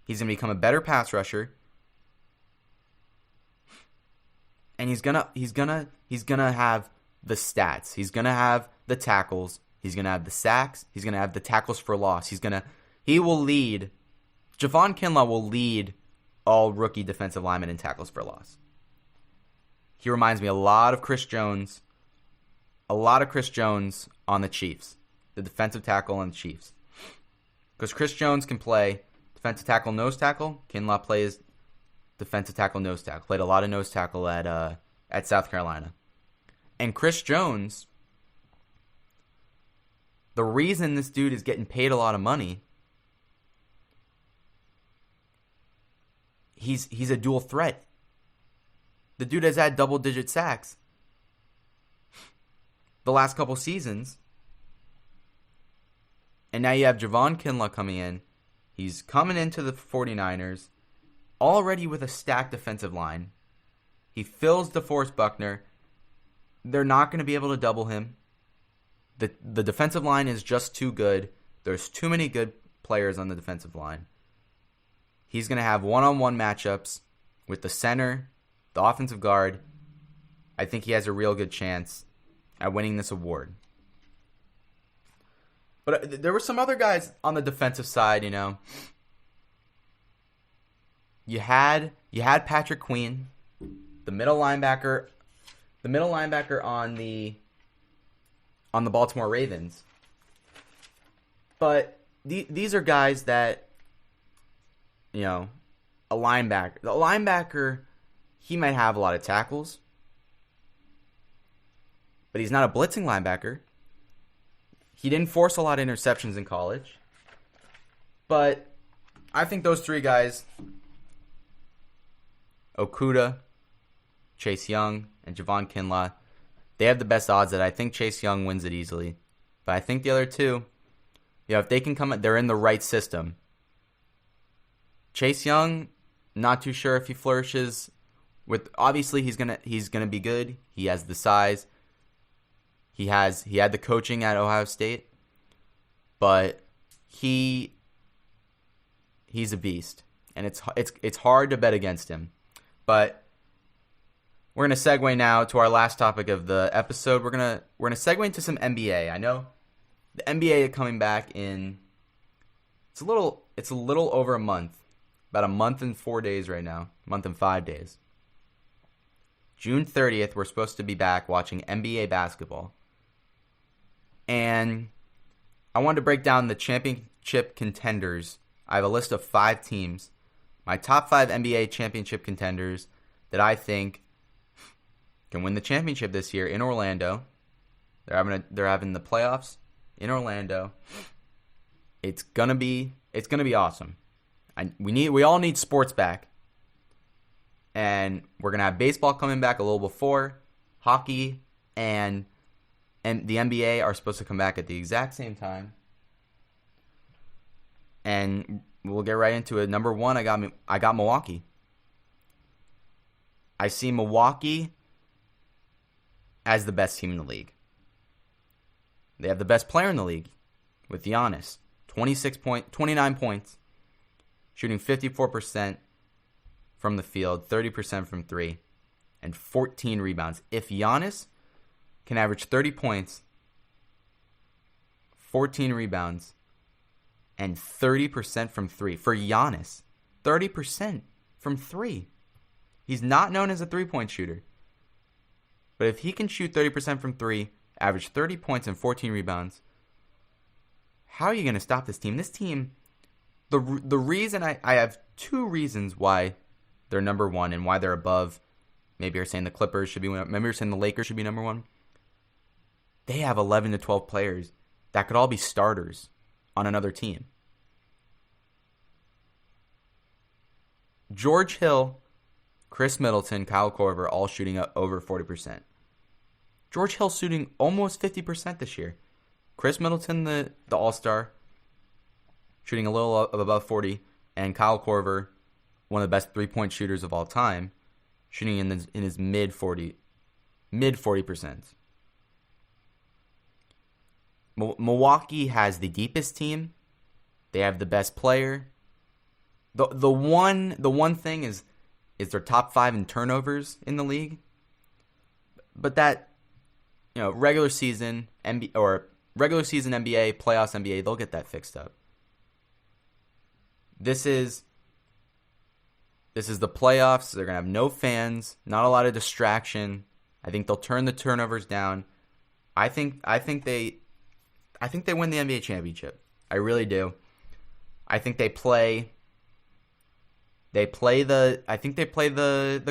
He's going to become a better pass rusher. And he's going to have the stats. He's going to have the tackles. He's going to have the sacks. He's going to have the tackles for loss. He will lead Javon Kinlaw will lead all rookie defensive linemen in tackles for loss. He reminds me a lot of Chris Jones. A lot of Chris Jones on the Chiefs. The defensive tackle on the Chiefs. Because Chris Jones can play defensive tackle, nose tackle. Kinlaw plays defensive tackle, nose tackle. Played a lot of nose tackle at South Carolina. And Chris Jones, the reason this dude is getting paid a lot of money, he's a dual threat. The dude has had double-digit sacks the last couple seasons. And now you have Javon Kinlaw coming in. He's coming into the 49ers already with a stacked defensive line. He fills DeForest Buckner. They're not going to be able to double him. The defensive line is just too good. There's too many good players on the defensive line. He's going to have one-on-one matchups with the center, the offensive guard. I think he has a real good chance at winning this award. But there were some other guys on the defensive side, you know. You had Patrick Queen, the middle linebacker on the Baltimore Ravens. But these are guys that, you know, a linebacker. The linebacker, he might have a lot of tackles, but he's not a blitzing linebacker. He didn't force a lot of interceptions in college. But I think those three guys, Okudah, Chase Young, and Javon Kinlaw, they have the best odds. That I think Chase Young wins it easily. But I think the other two, you know, if they can come, they're in the right system. Chase Young, not too sure if he flourishes with. Obviously, he's gonna be good. He has the size. He had the coaching at Ohio State, but he's a beast, and it's hard to bet against him. But we're gonna segue now to our last topic of the episode. We're gonna segue into some NBA. I know the NBA is coming back in. It's a little over a month, about a month and 4 days right now, a month and 5 days. June 30th, we're supposed to be back watching NBA basketball. And I wanted to break down the championship contenders. I have a list of 5 teams. My top 5 NBA championship contenders that I think can win the championship this year in Orlando. They're having the playoffs in Orlando. It's gonna be awesome. We all need sports back. And we're gonna have baseball coming back a little before. Hockey and the NBA are supposed to come back at the exact same time. And we'll get right into it. Number 1, I got Milwaukee. I see Milwaukee as the best team in the league. They have the best player in the league with Giannis. 29 points, shooting 54% from the field, 30% from 3, and 14 rebounds. If Giannis can average 30 points, 14 rebounds, and 30% from 3. For Giannis, 30% from 3. He's not known as a three-point shooter. But if he can shoot 30% from 3, average 30 points and 14 rebounds, how are you going to stop this team? This team, the reason I have 2 reasons why they're number 1 and why they're above. Maybe you're saying the Clippers should be one. Maybe you're saying the Lakers should be number 1. They have 11 to 12 players that could all be starters on another team. George Hill, Chris Middleton, Kyle Korver, all shooting up over 40%. George Hill shooting almost 50% this year. Chris Middleton, the All-Star, shooting a little above 40, and Kyle Korver, one of the best three-point shooters of all time, shooting in his mid 40%. Milwaukee has the deepest team. They have the best player. The one thing is their top 5 in turnovers in the league. But that, regular season NBA, playoffs NBA, they'll get that fixed up. This is the playoffs. They're gonna have no fans, not a lot of distraction. I think they'll turn the turnovers down. I think they win the NBA championship. I really do. I think they play the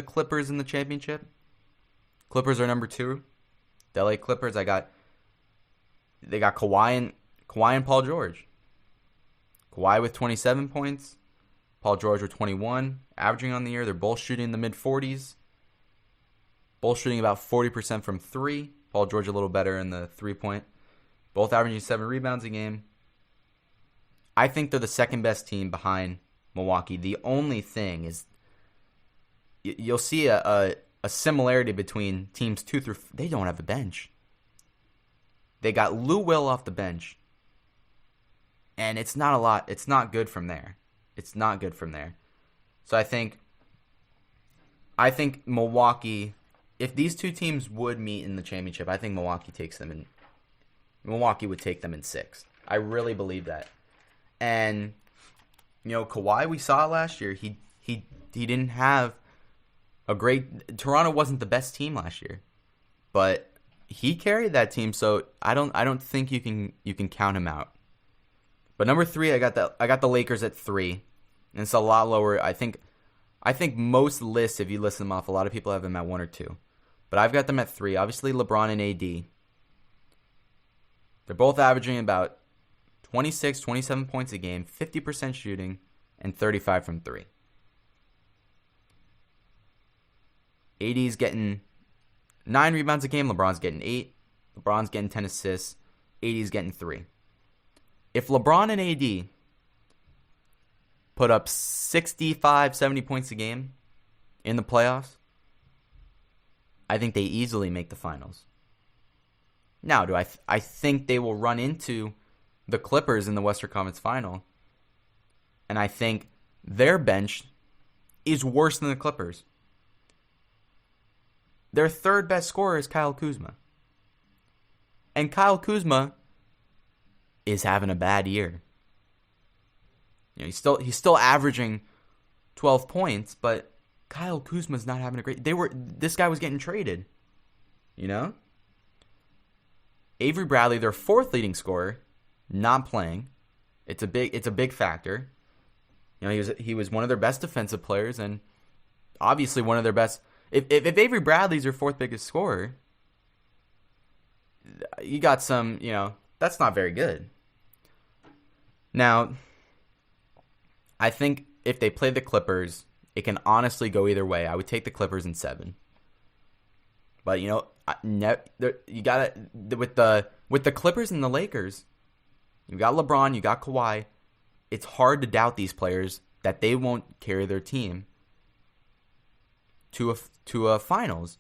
Clippers in the championship. Clippers are number 2. The LA Clippers, they got Kawhi and Paul George. Kawhi with 27 points, Paul George with 21, averaging on the year. They're both shooting in the mid-40s. Both shooting about 40% from 3. Paul George a little better in the 3-point. Both averaging 7 rebounds a game. I think they're the second best team behind Milwaukee. The only thing is you'll see a similarity between teams 2 through 4. They don't have a bench. They got Lou Will off the bench. And it's not a lot. It's not good from there. So I think Milwaukee, if these two teams would meet in the championship, I think Milwaukee would take them in 6. I really believe that. And Kawhi, we saw it last year. He didn't have a great. Toronto wasn't the best team last year, but he carried that team. So I don't think you can count him out. But number 3, I got the Lakers at 3, and it's a lot lower. I think most lists, if you list them off, a lot of people have them at 1 or 2, but I've got them at 3. Obviously, LeBron and AD. They're both averaging about 26, 27 points a game, 50% shooting, and 35 from 3. AD's getting 9 rebounds a game. LeBron's getting 8. LeBron's getting 10 assists. AD's getting 3. If LeBron and AD put up 65, 70 points a game in the playoffs, I think they easily make the finals. Now, I think they will run into the Clippers in the Western Conference Final, and I think their bench is worse than the Clippers. Their third best scorer is Kyle Kuzma. And Kyle Kuzma is having a bad year. He's still averaging 12 points, but Kyle Kuzma's not having a great. This guy was getting traded. Avery Bradley, their 4th leading scorer, not playing. It's a big factor. He was one of their best defensive players, and obviously one of their best. If Avery Bradley's your 4th biggest scorer, you got some. That's not very good. Now, I think if they play the Clippers, it can honestly go either way. I would take the Clippers in 7. But you got with the Clippers and the Lakers, you got LeBron, you got Kawhi. It's hard to doubt these players that they won't carry their team to a finals.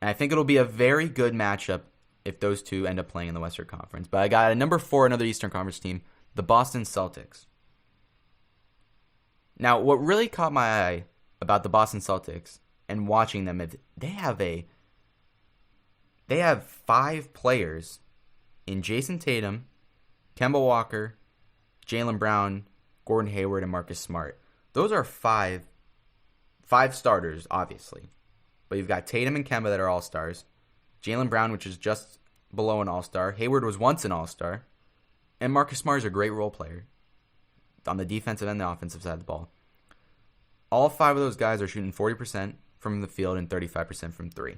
And I think it'll be a very good matchup if those two end up playing in the Western Conference. But I got at number 4, another Eastern Conference team, the Boston Celtics. Now, what really caught my eye about the Boston Celtics and watching them is they have 5 players in Jason Tatum, Kemba Walker, Jaylen Brown, Gordon Hayward, and Marcus Smart. Those are 5 starters, obviously. But you've got Tatum and Kemba that are all-stars. Jaylen Brown, which is just below an all-star. Hayward was once an all-star. And Marcus Smart is a great role player on the defensive and the offensive side of the ball. All 5 of those guys are shooting 40% from the field and 35% from 3.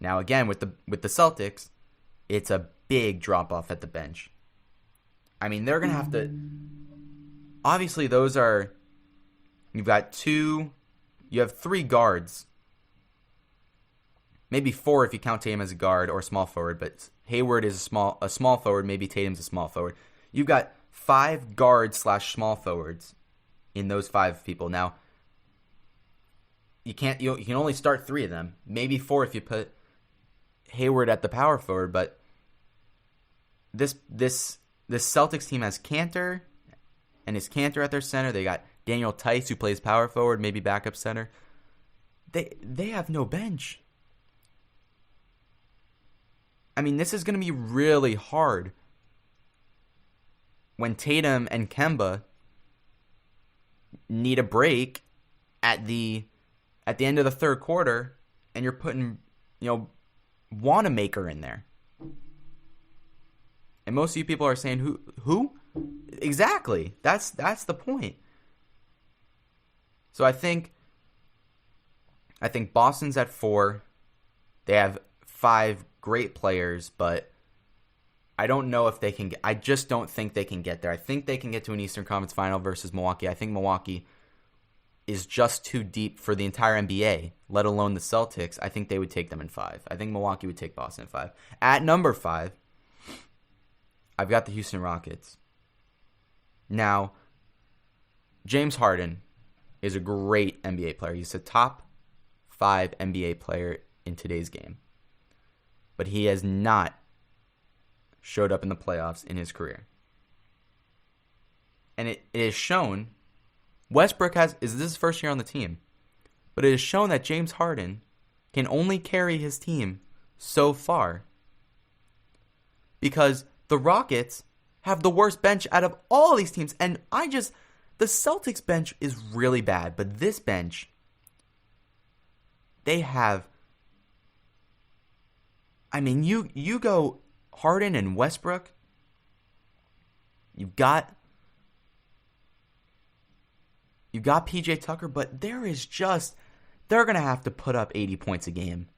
Now, again, with the Celtics, it's a big drop-off at the bench. I mean, they're going to have to... Obviously, those are... You have 3 guards. Maybe 4 if you count Tatum as a guard or a small forward, but Hayward is a small forward. Maybe Tatum's a small forward. You've got 5 guards/small forwards in those 5 people. Now, you can only start 3 of them. Maybe 4 if you put Hayward at the power forward, but this Celtics team has Cantor, and is Cantor at their center. They got Daniel Tice, who plays power forward, maybe backup center. They have no bench. I mean, this is going to be really hard when Tatum and Kemba need a break at the end of the third quarter, and you're putting, Wanamaker in there. And most of you people are saying, who? Exactly. That's the point. So I think Boston's at 4. They have 5 great players, but I don't know if they can get. I just don't think they can get there. I think they can get to an Eastern Conference Final versus Milwaukee. I think Milwaukee is just too deep for the entire NBA, let alone the Celtics. I think they would take them in 5. I think Milwaukee would take Boston in 5. At number 5, I've got the Houston Rockets. Now, James Harden is a great NBA player. He's a top 5 NBA player in today's game. But he has not showed up in the playoffs in his career. And it is shown, Westbrook is this his first year on the team, but it is shown that James Harden can only carry his team so far. Because the Rockets have the worst bench out of all these teams. And the Celtics bench is really bad, but this bench, they have, you go Harden and Westbrook, you've got PJ Tucker, but they're going to have to put up 80 points a game.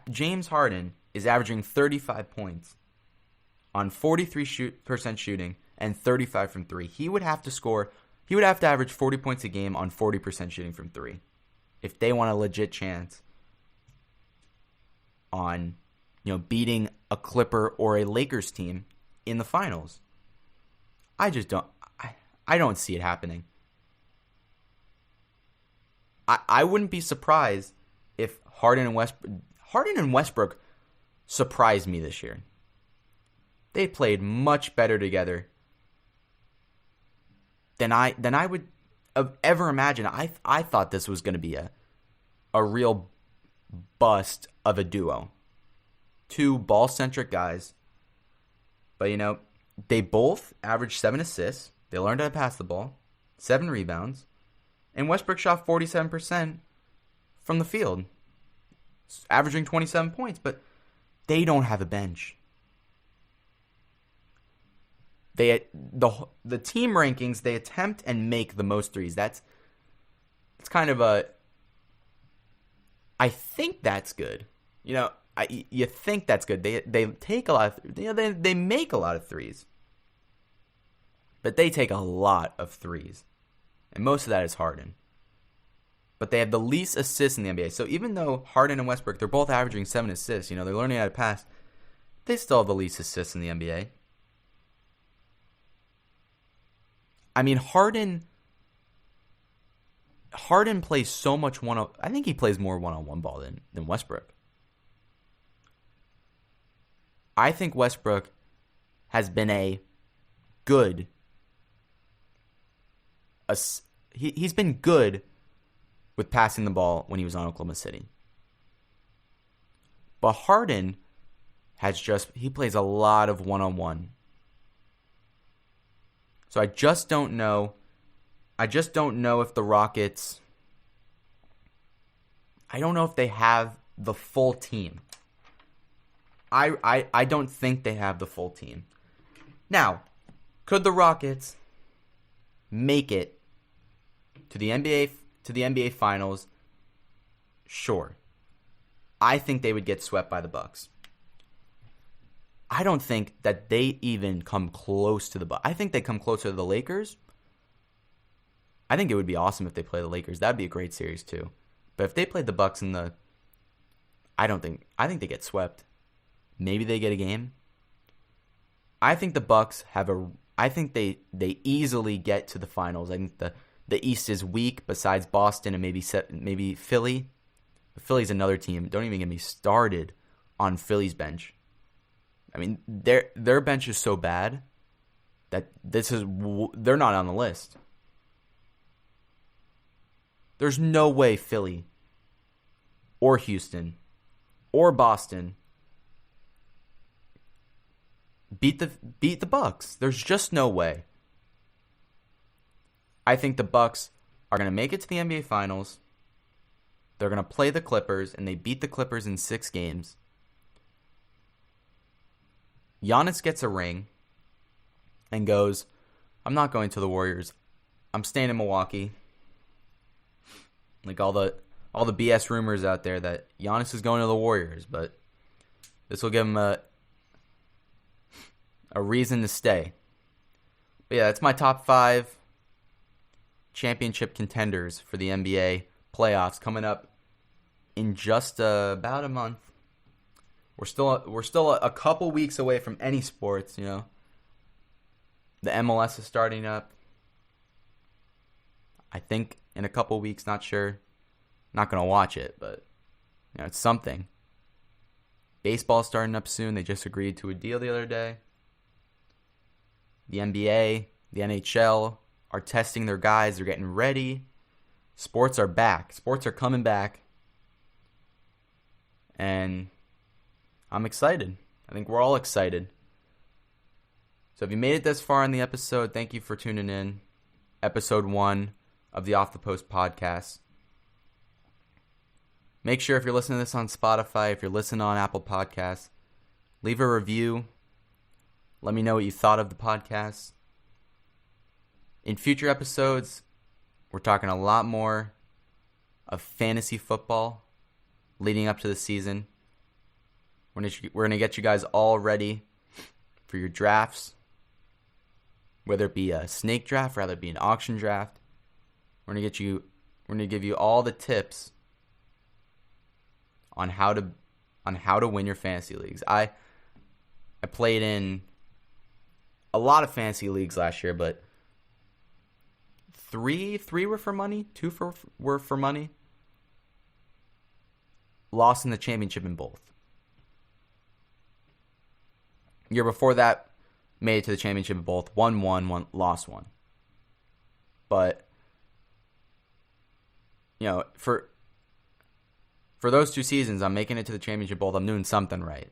James Harden is averaging 35 points on 43% shooting and 35 from 3. He would have to average 40 points a game on 40% shooting from 3 if they want a legit chance on, beating a Clipper or a Lakers team in the finals. I don't see it happening. I wouldn't be surprised if Harden and Westbrook surprised me this year. They played much better together than I would have ever imagined. I thought this was going to be a real bust of a duo. 2 ball-centric guys. But, they both averaged 7 assists. They learned how to pass the ball. 7 rebounds. And Westbrook shot 47% from the field, averaging 27 points. But they don't have a bench. The team rankings, they attempt and make the most threes. It's kind of I think that's good. You think that's good. They take a lot of, they make a lot of threes. But they take a lot of threes. And most of that is Harden. But they have the least assists in the NBA. So even though Harden and Westbrook, they're both averaging 7 assists, they're learning how to pass, they still have the least assists in the NBA. Harden plays so much I think he plays more one-on-one ball than Westbrook. I think Westbrook has been he's been good with passing the ball when he was on Oklahoma City. But Harden he plays a lot of one-on-one. So I just don't know. If the Rockets, I don't know if they have the full team. I don't think they have the full team. Now, could the Rockets make it to the NBA Finals? Sure. I think they would get swept by the Bucks. I don't think that they even come close to the Bucks. I think they come closer to the Lakers. I think it would be awesome if they play the Lakers. That'd be a great series too. But if they played the Bucks I think they get swept. Maybe they get a game. I think the Bucks I think they easily get to the finals. I think the East is weak besides Boston and maybe Philly. But Philly's another team. Don't even get me started on Philly's bench. Their bench is so bad that they're not on the list. There's no way Philly or Houston or Boston beat the Bucks. There's just no way. I think the Bucks are going to make it to the NBA Finals. They're going to play the Clippers, and they beat the Clippers in 6 games. Giannis gets a ring and goes, I'm not going to the Warriors. I'm staying in Milwaukee. Like all the BS rumors out there that Giannis is going to the Warriors, but this will give him a reason to stay. But yeah, that's my top 5 championship contenders for the NBA playoffs coming up in just about a month. We're still a couple weeks away from any sports, you know. The MLS is starting up. I think in a couple weeks, not sure. Not going to watch it, but you know, it's something. Baseball's starting up soon. They just agreed to a deal the other day. The NBA, the NHL are testing their guys. They're getting ready. Sports are back. Sports are coming back. And I'm excited. I think we're all excited. So if you made it this far in the episode, thank you for tuning in. Episode 1 of the Off the Post podcast. Make sure if you're listening to this on Spotify, if you're listening on Apple Podcasts, leave a review. Let me know what you thought of the podcast. In future episodes, we're talking a lot more of fantasy football leading up to the season. We're going to get you guys all ready for your drafts, whether it be a snake draft, rather it be an auction draft. We're going to give you all the tips on how to win your fantasy leagues. I played in a lot of fantasy leagues last year, but three were for money, 2 were for money. Lost in the championship in both. Year before that, made it to the championship in both. Won one, lost one. But you know, for those 2 seasons, I'm making it to the championship both. I'm doing something right.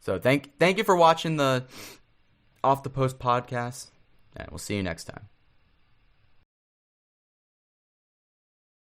So thank you for watching the Off the Post podcast, and we'll see you next time.